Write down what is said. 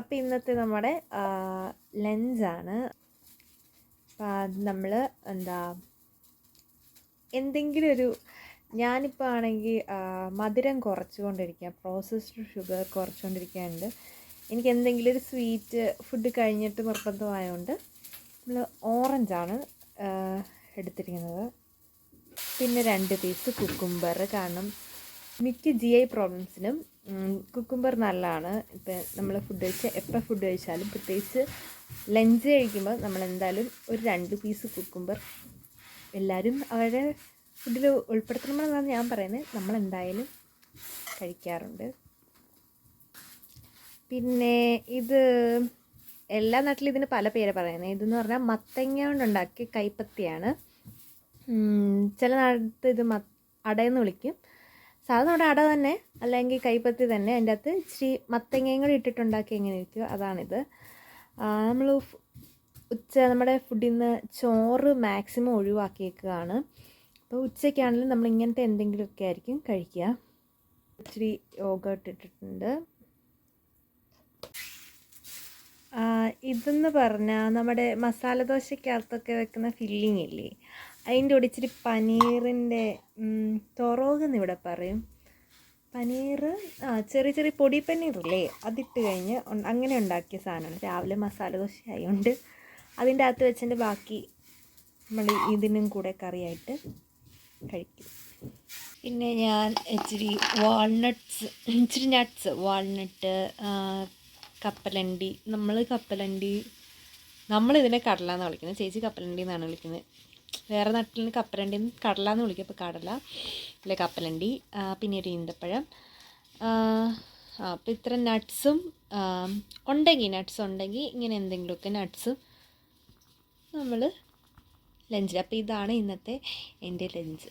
അപ്പോൾ ഇന്നത്തെ നമ്മുടെ ലഞ്ചാണ്. നമ്മൾ എന്തെങ്കിലും ഒരു ഞാനിപ്പോൾ ആണെങ്കിൽ മധുരം കുറച്ചുകൊണ്ടിരിക്കുക, പ്രോസസ്ഡ് ഷുഗർ കുറച്ചുകൊണ്ടിരിക്കാനുണ്ട്. എനിക്ക് എന്തെങ്കിലും ഒരു സ്വീറ്റ് ഫുഡ് കഴിഞ്ഞിട്ട് നിർബന്ധമായതുകൊണ്ട് നമ്മൾ ഓറഞ്ചാണ് എടുത്തിരിക്കുന്നത്. പിന്നെ 2 പീസ് കുക്കുംബർ. കാരണം മിക്ക GI പ്രോബ്ലംസിനും കുക്കുംബർ നല്ലതാണ്. ഇപ്പം നമ്മൾ എപ്പോൾ ഫുഡ് കഴിച്ചാലും പ്രത്യേകിച്ച് ലഞ്ച് കഴിക്കുമ്പോൾ നമ്മളെന്തായാലും ഒരു 2 പീസ് കുക്കുംബർ എല്ലാവരും അവരുടെ ഫുഡിൽ ഉൾപ്പെടുത്തണമെന്നാണ് ഞാൻ പറയുന്നത്. നമ്മളെന്തായാലും കഴിക്കാറുണ്ട്. പിന്നെ ഇത് എല്ലാ നാട്ടിലും ഇതിന് പല പേര് പറയുന്നത്. ഇതെന്ന് പറഞ്ഞാൽ മത്തങ്ങ കൊണ്ടുണ്ടാക്കിയ കൈപ്പത്തിയാണ്. ചില നാട്ടിൽ ഇത് അടയെന്ന് വിളിക്കും. സാധാരണ അവിടെ അട തന്നെ, അല്ലെങ്കിൽ കൈപ്പത്തി തന്നെ. അതിൻ്റെ അകത്ത് ഇച്ചിരി മത്തങ്ങയും കൂടി ഇട്ടിട്ടുണ്ടാക്കി എങ്ങനെ ഇരിക്കും, അതാണിത്. നമ്മൾ നമ്മുടെ ഫുഡിൽ നിന്ന് ചോറ് മാക്സിമം ഒഴിവാക്കിയേക്കുകയാണ്. അപ്പോൾ ഉച്ചയ്ക്കാണെങ്കിലും നമ്മൾ ഇങ്ങനത്തെ എന്തെങ്കിലുമൊക്കെ ആയിരിക്കും കഴിക്കുക. ഇച്ചിരി യോഗട്ട് ഇട്ടിട്ടുണ്ട്. ഇതെന്ന് പറഞ്ഞാൽ നമ്മുടെ മസാല ദോശയ്ക്കകത്തൊക്കെ വെക്കുന്ന ഫില്ലിങ് ഇല്ലേ, അതിൻ്റെ കൂടെ ഇച്ചിരി പനീറിൻ്റെ തൊറോഗ് എന്ന് ഇവിടെ പറയും. പനീർ ചെറിയ ചെറിയ പൊടി പനീറില്ലേ, അതിട്ട് കഴിഞ്ഞ് അങ്ങനെ ഉണ്ടാക്കിയ സാധനമാണ്. രാവിലെ മസാല ദോശ ആയതുകൊണ്ട് അതിൻ്റെ അകത്ത് വെച്ചതിൻ്റെ ബാക്കി നമ്മൾ ഇതിനും കൂടെ കറിയായിട്ട് കഴിക്കും. പിന്നെ ഞാൻ ഇച്ചിരി നട്ട്സ്, വാൾനട്ട്, കപ്പലണ്ടി. നമ്മളിതിനെ കടല എന്നാണ് വിളിക്കുന്നത്. ചേച്ചി കപ്പലണ്ടി എന്നാണ് വിളിക്കുന്നത്. വേറെ നാട്ടിൽ കപ്പലണ്ടി കടല എന്ന് വിളിക്കും. അപ്പോൾ കടല അല്ലെ കപ്പലണ്ടി, പിന്നെ ഒരു ഈന്തപ്പഴം. അപ്പോൾ ഇത്ര നട്ട്സും ഉണ്ടെങ്കിൽ ഇങ്ങനെ എന്തെങ്കിലുമൊക്കെ നട്ട്സും നമ്മൾ ലഞ്ചിൽ. അപ്പോൾ ഇതാണ് ഇന്നത്തെ എൻ്റെ ലഞ്ച്.